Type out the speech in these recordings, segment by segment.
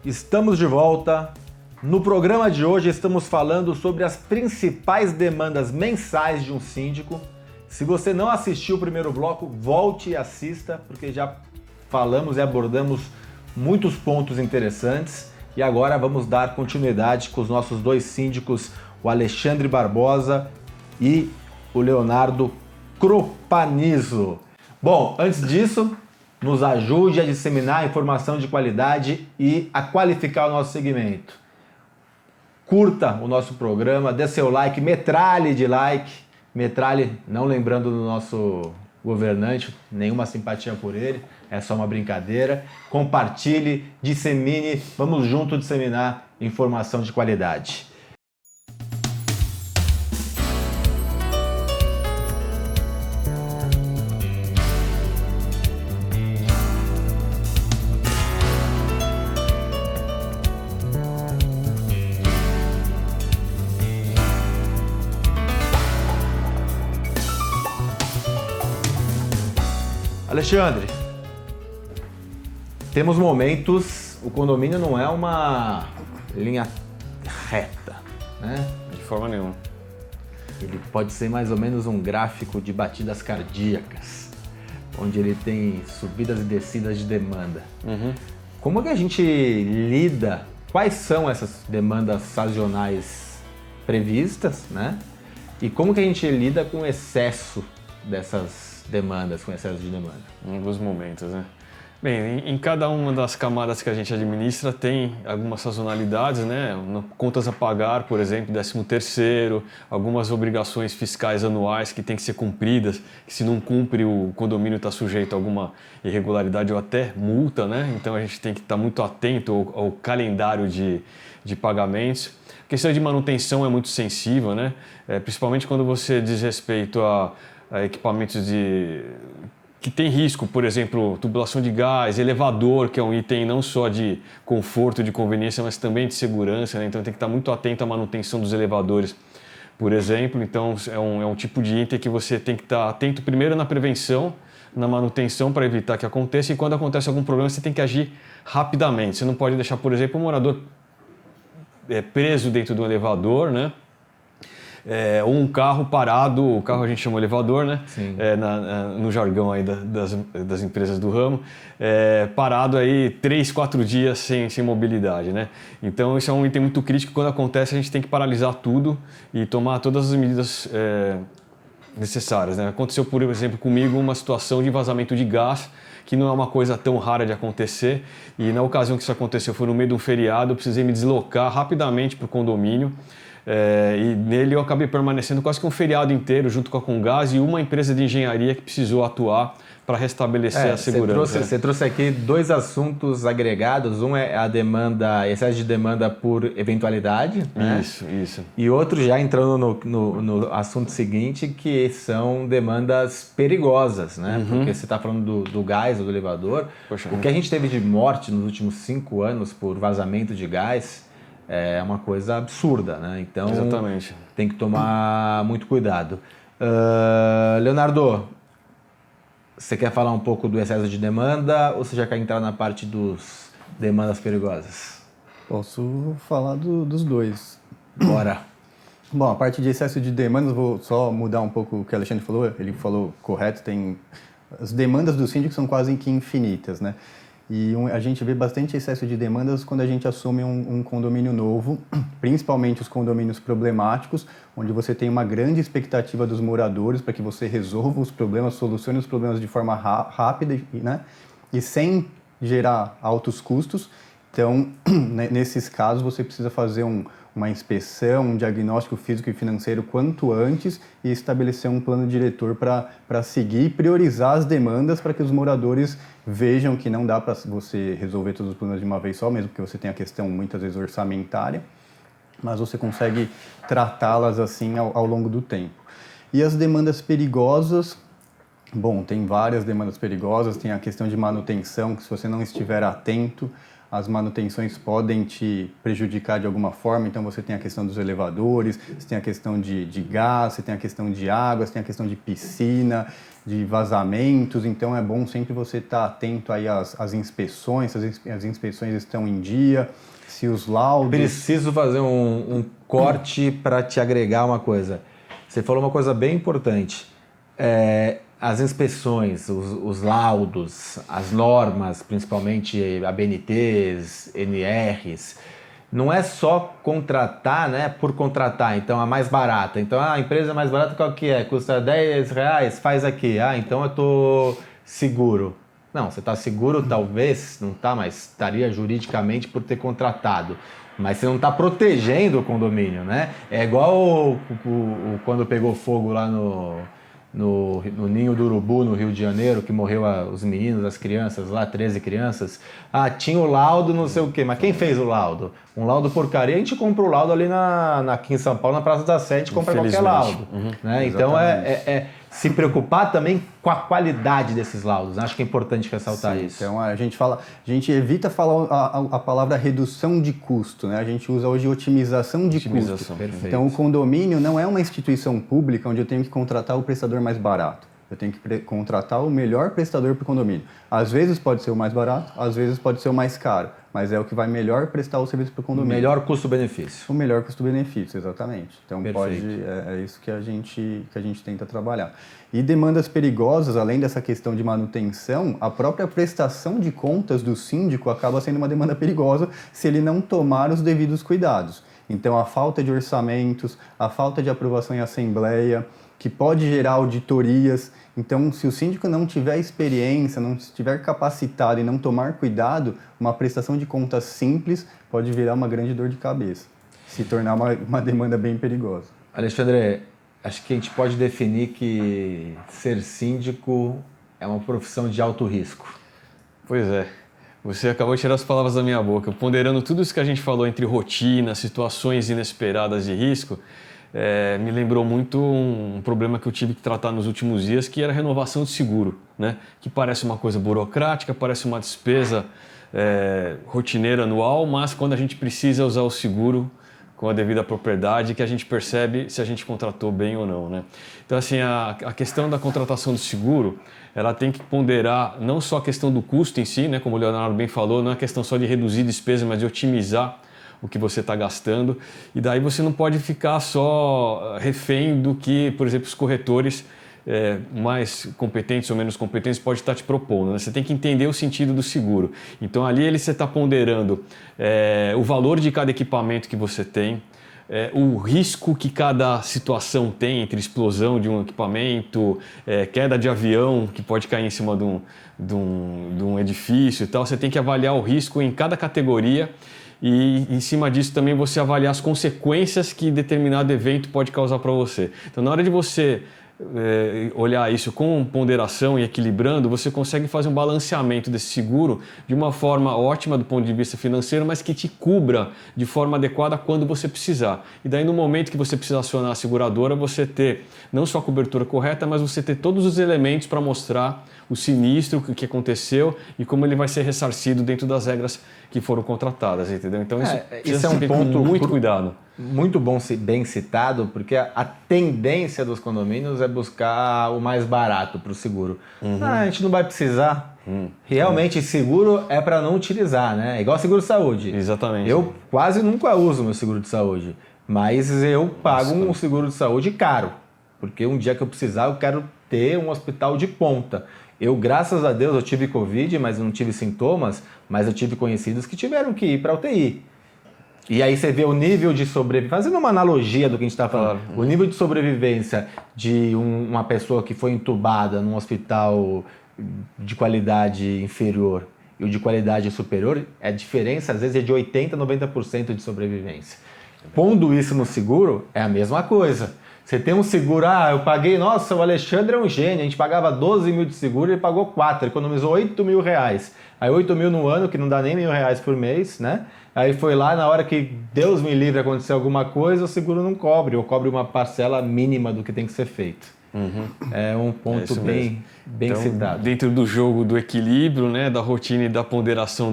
Estamos de volta. No programa de hoje estamos falando sobre as principais demandas mensais de um síndico. Se você não assistiu o primeiro bloco, volte e assista, porque já falamos e abordamos muitos pontos interessantes. E agora vamos dar continuidade com os nossos dois síndicos, o Alexandre Barbosa e o Leonardo Cropanizo. Bom, antes disso, nos ajude a disseminar a informação de qualidade e a qualificar o nosso segmento. Curta o nosso programa, dê seu like, metralhe de like. Metralhe, não lembrando do nosso governante, nenhuma simpatia por ele, é só uma brincadeira. Compartilhe, dissemine, vamos junto disseminar informação de qualidade. Alexandre, temos momentos, o condomínio não é uma linha reta, né? De forma nenhuma. Ele pode ser mais ou menos um gráfico de batidas cardíacas, onde ele tem subidas e descidas de demanda. Como é que a gente lida, quais são essas demandas sazonais previstas, né? E como que a gente lida com o excesso dessas demandas, com excesso de demanda? Em alguns momentos, né? Bem, em cada uma das camadas que a gente administra tem algumas sazonalidades, né? Contas a pagar, por exemplo, 13º, algumas obrigações fiscais anuais que têm que ser cumpridas, que se não cumpre o condomínio está sujeito a alguma irregularidade ou até multa, né? Então a gente tem que estar muito atento ao calendário de pagamentos. A questão de manutenção é muito sensível, né? Principalmente quando você diz respeito a equipamentos que tem risco, por exemplo, tubulação de gás, elevador, que é um item não só de conforto, de conveniência, mas também de segurança, né? Então tem que estar muito atento à manutenção dos elevadores, por exemplo. Então é um tipo de item que você tem que estar atento primeiro na prevenção, na manutenção para evitar que aconteça, e quando acontece algum problema você tem que agir rapidamente. Você não pode deixar, por exemplo, um morador preso dentro do elevador, né? Ou um carro parado, o carro a gente chama elevador, né? No jargão aí das empresas do ramo, parado aí 3, 4 dias sem mobilidade, né? Então isso é um item muito crítico. Quando acontece a gente tem que paralisar tudo e tomar todas as medidas necessárias, né? Aconteceu, por exemplo, comigo uma situação de vazamento de gás, que não é uma coisa tão rara de acontecer, e na ocasião que isso aconteceu foi no meio de um feriado, eu precisei me deslocar rapidamente para o condomínio. E nele eu acabei permanecendo quase que um feriado inteiro junto com a Comgás e uma empresa de engenharia que precisou atuar para restabelecer a segurança. Você trouxe aqui dois assuntos agregados. Um é a demanda, excesso de demanda por eventualidade, né? Isso. E outro já entrando no assunto seguinte, que são demandas perigosas, né? Porque você está falando do gás ou do elevador. Poxa, o que a gente teve de morte nos últimos 5 anos por vazamento de gás é uma coisa absurda, né? Então, exatamente, tem que tomar muito cuidado. Leonardo, você quer falar um pouco do excesso de demanda ou você já quer entrar na parte dos demandas perigosas? Posso falar dos dois. Bora! Bom, a parte de excesso de demandas, vou só mudar um pouco o que o Alexandre falou. Ele falou correto, as demandas do síndico são quase que infinitas, né? E a gente vê bastante excesso de demandas quando a gente assume um condomínio novo, principalmente os condomínios problemáticos, onde você tem uma grande expectativa dos moradores para que você resolva os problemas, solucione os problemas de forma rápida, né? E sem gerar altos custos. Então, nesses casos, você precisa fazer uma inspeção, um diagnóstico físico e financeiro quanto antes e estabelecer um plano diretor para seguir e priorizar as demandas para que os moradores vejam que não dá para você resolver todos os problemas de uma vez só, mesmo porque você tem a questão muitas vezes orçamentária, mas você consegue tratá-las assim ao longo do tempo. E as demandas perigosas, bom, tem várias demandas perigosas, tem a questão de manutenção, que se você não estiver atento as manutenções podem te prejudicar de alguma forma. Então você tem a questão dos elevadores, você tem a questão de gás, você tem a questão de água, você tem a questão de piscina, de vazamentos. Então é bom sempre você estar atento aí às inspeções, se as inspeções estão em dia, se os laudos... Preciso fazer um corte para te agregar uma coisa. Você falou uma coisa bem importante. As inspeções, os laudos, as normas, principalmente ABNTs, NRs, não é só contratar, né, por contratar, então a mais barata. Então a empresa mais barata qual que é? Custa R$10, faz aqui. Então eu estou seguro. Não, você está seguro talvez, não está, mas estaria juridicamente por ter contratado. Mas você não está protegendo o condomínio, né? É igual quando pegou fogo lá no Ninho do Urubu, no Rio de Janeiro, que morreu os meninos, as crianças lá, 13 crianças. Tinha o laudo, não sei o quê. Mas quem fez o laudo? Um laudo porcaria, a gente compra o laudo ali aqui em São Paulo, na Praça da Sé, a gente compra qualquer laudo. Né? Então se preocupar também com a qualidade desses laudos. Acho que é importante ressaltar isso. Então a gente evita falar a palavra redução de custo, né? A gente usa hoje otimização de custo. Perfeito. Então o condomínio não é uma instituição pública onde eu tenho que contratar o prestador mais barato. Eu tenho que contratar o melhor prestador para o condomínio. Às vezes pode ser o mais barato, às vezes pode ser o mais caro, mas é o que vai melhor prestar o serviço para o condomínio. O melhor custo-benefício. O melhor custo-benefício, exatamente. Então Perfeito. é isso que a gente tenta trabalhar. E demandas perigosas, além dessa questão de manutenção, a própria prestação de contas do síndico acaba sendo uma demanda perigosa se ele não tomar os devidos cuidados. Então a falta de orçamentos, a falta de aprovação em assembleia, que pode gerar auditorias. Então, se o síndico não tiver experiência, não estiver capacitado e não tomar cuidado, uma prestação de contas simples pode virar uma grande dor de cabeça, se tornar uma demanda bem perigosa. Alexandre, acho que a gente pode definir que ser síndico é uma profissão de alto risco. Pois é. Você acabou de tirar as palavras da minha boca. Ponderando tudo isso que a gente falou entre rotina, situações inesperadas de risco, me lembrou muito um problema que eu tive que tratar nos últimos dias, que era a renovação de seguro, né? Que parece uma coisa burocrática, parece uma despesa rotineira anual, mas quando a gente precisa usar o seguro com a devida propriedade, que a gente percebe se a gente contratou bem ou não, né? Então, assim, a questão da contratação do seguro, ela tem que ponderar não só a questão do custo em si, né? Como o Leonardo bem falou, não é questão só de reduzir despesa, mas de otimizar o que você está gastando, e daí você não pode ficar só refém do que, por exemplo, os corretores mais competentes ou menos competentes podem estar te propondo, né? Você tem que entender o sentido do seguro. Então ali você está ponderando o valor de cada equipamento que você tem, o risco que cada situação tem entre explosão de um equipamento, queda de avião que pode cair em cima de um edifício e tal. Você tem que avaliar o risco em cada categoria. E em cima disso também você avaliar as consequências que determinado evento pode causar para você. Então, na hora de você olhar isso com ponderação e equilibrando, você consegue fazer um balanceamento desse seguro de uma forma ótima do ponto de vista financeiro, mas que te cubra de forma adequada quando você precisar. E daí, no momento que você precisar acionar a seguradora, você ter não só a cobertura correta, mas você ter todos os elementos para mostrar o sinistro, o que aconteceu e como ele vai ser ressarcido dentro das regras que foram contratadas, entendeu? Então isso é um ponto com muito cuidado. Muito bom, bem citado, porque a tendência dos condomínios é buscar o mais barato para o seguro. A gente não vai precisar. Realmente, seguro é para não utilizar, né? Igual seguro de saúde. Exatamente. Eu quase nunca uso meu seguro de saúde, mas eu pago um seguro de saúde caro, porque um dia que eu precisar, eu quero ter um hospital de ponta. Eu, graças a Deus, eu tive Covid, mas não tive sintomas, mas eu tive conhecidos que tiveram que ir para UTI. E aí você vê o nível de sobrevivência, fazendo uma analogia do que a gente está falando, o nível de sobrevivência de uma pessoa que foi entubada num hospital de qualidade inferior e o de qualidade superior, a diferença às vezes é de 80% a 90% de sobrevivência. Pondo isso no seguro, é a mesma coisa. Você tem um seguro, eu paguei, nossa, o Alexandre é um gênio, a gente pagava 12 mil de seguro, ele pagou 4, economizou 8 mil reais. Aí 8 mil no ano, que não dá nem R$1.000 por mês, né? Aí foi lá, na hora que Deus me livre acontecer alguma coisa, o seguro não cobre, ou cobre uma parcela mínima do que tem que ser feito. É um ponto bem então, citado. Dentro do jogo do equilíbrio, né, da rotina e da ponderação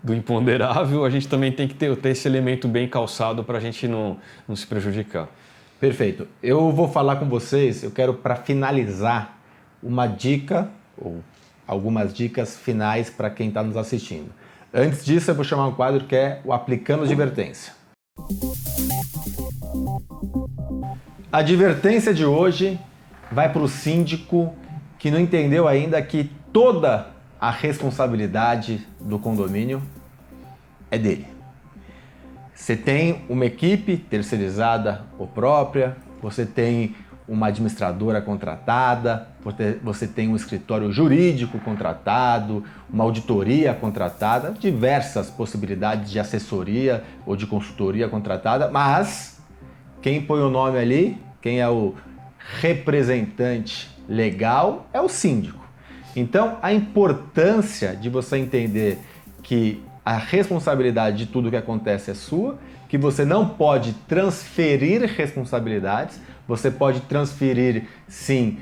do imponderável, a gente também tem que ter esse elemento bem calçado para a gente não se prejudicar. Perfeito. Eu vou falar com vocês, eu quero, para finalizar, uma dica ou algumas dicas finais para quem está nos assistindo. Antes disso, eu vou chamar um quadro que é o Aplicando Advertência. A advertência de hoje vai para o síndico que não entendeu ainda que toda a responsabilidade do condomínio é dele. Você tem uma equipe terceirizada ou própria, você tem uma administradora contratada, você tem um escritório jurídico contratado, uma auditoria contratada, diversas possibilidades de assessoria ou de consultoria contratada, mas quem põe o nome ali, quem é o representante legal é o síndico. Então, a importância de você entender que a responsabilidade de tudo que acontece é sua, que você não pode transferir responsabilidades, você pode transferir, sim,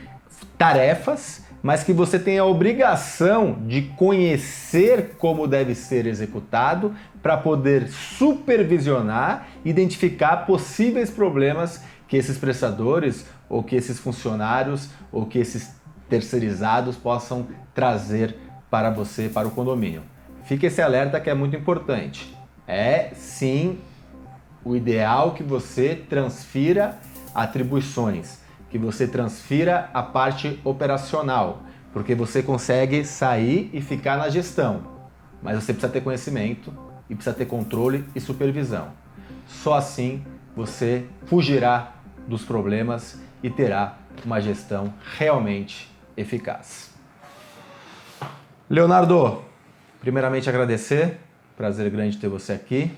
tarefas, mas que você tem a obrigação de conhecer como deve ser executado para poder supervisionar, identificar possíveis problemas que esses prestadores ou que esses funcionários ou que esses terceirizados possam trazer para você, para o condomínio. Fique esse alerta que é muito importante. É sim o ideal que você transfira atribuições, que você transfira a parte operacional, porque você consegue sair e ficar na gestão, mas você precisa ter conhecimento e precisa ter controle e supervisão. Só assim você fugirá dos problemas e terá uma gestão realmente eficaz. Leonardo, primeiramente agradecer, prazer grande ter você aqui.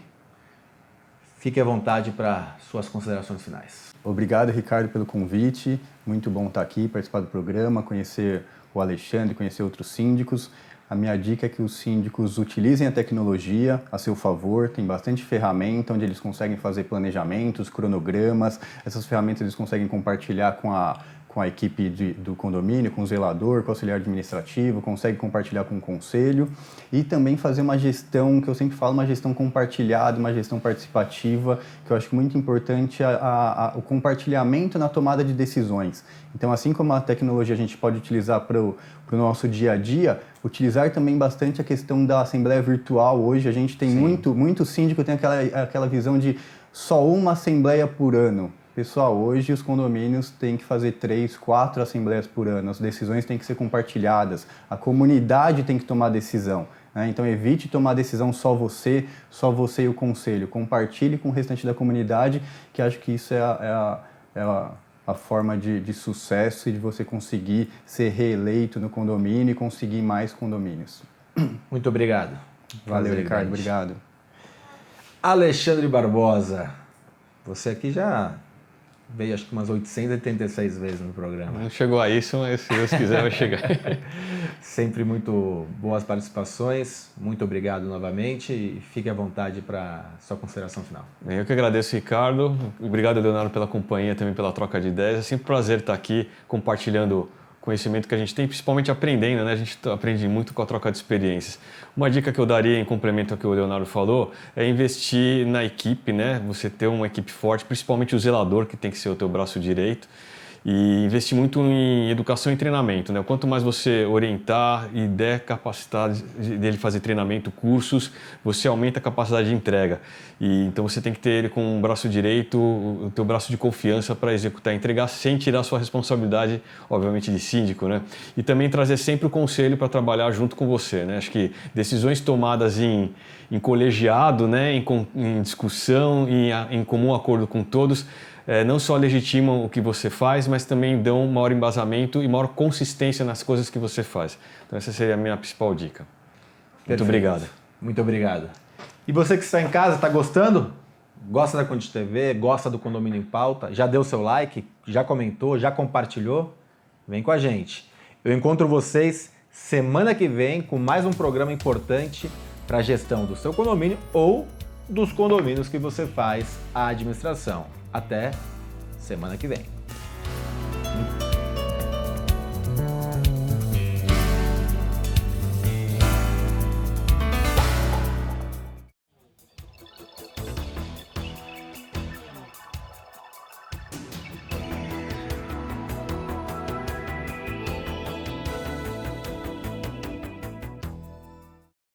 Fique à vontade para suas considerações finais. Obrigado, Ricardo, pelo convite. Muito bom estar aqui, participar do programa, conhecer o Alexandre, conhecer outros síndicos. A minha dica é que os síndicos utilizem a tecnologia a seu favor. Tem bastante ferramenta onde eles conseguem fazer planejamentos, cronogramas. Essas ferramentas eles conseguem compartilhar com a equipe do condomínio, com o zelador, com o auxiliar administrativo, consegue compartilhar com o conselho e também fazer uma gestão, que eu sempre falo, uma gestão compartilhada, uma gestão participativa, que eu acho muito importante o compartilhamento na tomada de decisões. Então, assim como a tecnologia a gente pode utilizar para o nosso dia a dia, utilizar também bastante a questão da assembleia virtual. Hoje a gente tem muito síndico tem aquela visão de só uma assembleia por ano. Pessoal, hoje os condomínios têm que fazer 3, 4 assembleias por ano, as decisões têm que ser compartilhadas, a comunidade tem que tomar decisão, né? Então evite tomar decisão só você e o conselho, compartilhe com o restante da comunidade, que acho que isso é a forma de sucesso e de você conseguir ser reeleito no condomínio e conseguir mais condomínios. Muito obrigado. Valeu, Ricardo, obrigado. Alexandre Barbosa, você aqui já veio acho que umas 886 vezes no programa. Não chegou a isso, mas se Deus quiser vai chegar. Sempre muito boas participações, muito obrigado novamente e fique à vontade para sua consideração final. Eu que agradeço, Ricardo. Obrigado, Leonardo, pela companhia, também pela troca de ideias. É sempre um prazer estar aqui compartilhando conhecimento que a gente tem, principalmente aprendendo, né? A gente aprende muito com a troca de experiências. Uma dica que eu daria em complemento ao que o Leonardo falou é investir na equipe, né? Você ter uma equipe forte, principalmente o zelador, que tem que ser o teu braço direito, e investir muito em educação e treinamento, né? Quanto mais você orientar e der capacidade dele fazer treinamento, cursos, você aumenta a capacidade de entrega. E então você tem que ter ele com um braço direito, o teu braço de confiança para executar e entregar sem tirar a sua responsabilidade, obviamente, de síndico, né? E também trazer sempre o conselho para trabalhar junto com você, né? Acho que decisões tomadas em colegiado, né? Em discussão, em comum acordo com todos, não só legitimam o que você faz, mas também dão maior embasamento e maior consistência nas coisas que você faz. Então essa seria a minha principal dica. Muito obrigado. Muito obrigado. E você que está em casa, está gostando? Gosta da Conde TV? Gosta do Condomínio em Pauta? Já deu seu like? Já comentou? Já compartilhou? Vem com a gente. Eu encontro vocês semana que vem com mais um programa importante para a gestão do seu condomínio ou dos condomínios que você faz a administração. Até semana que vem.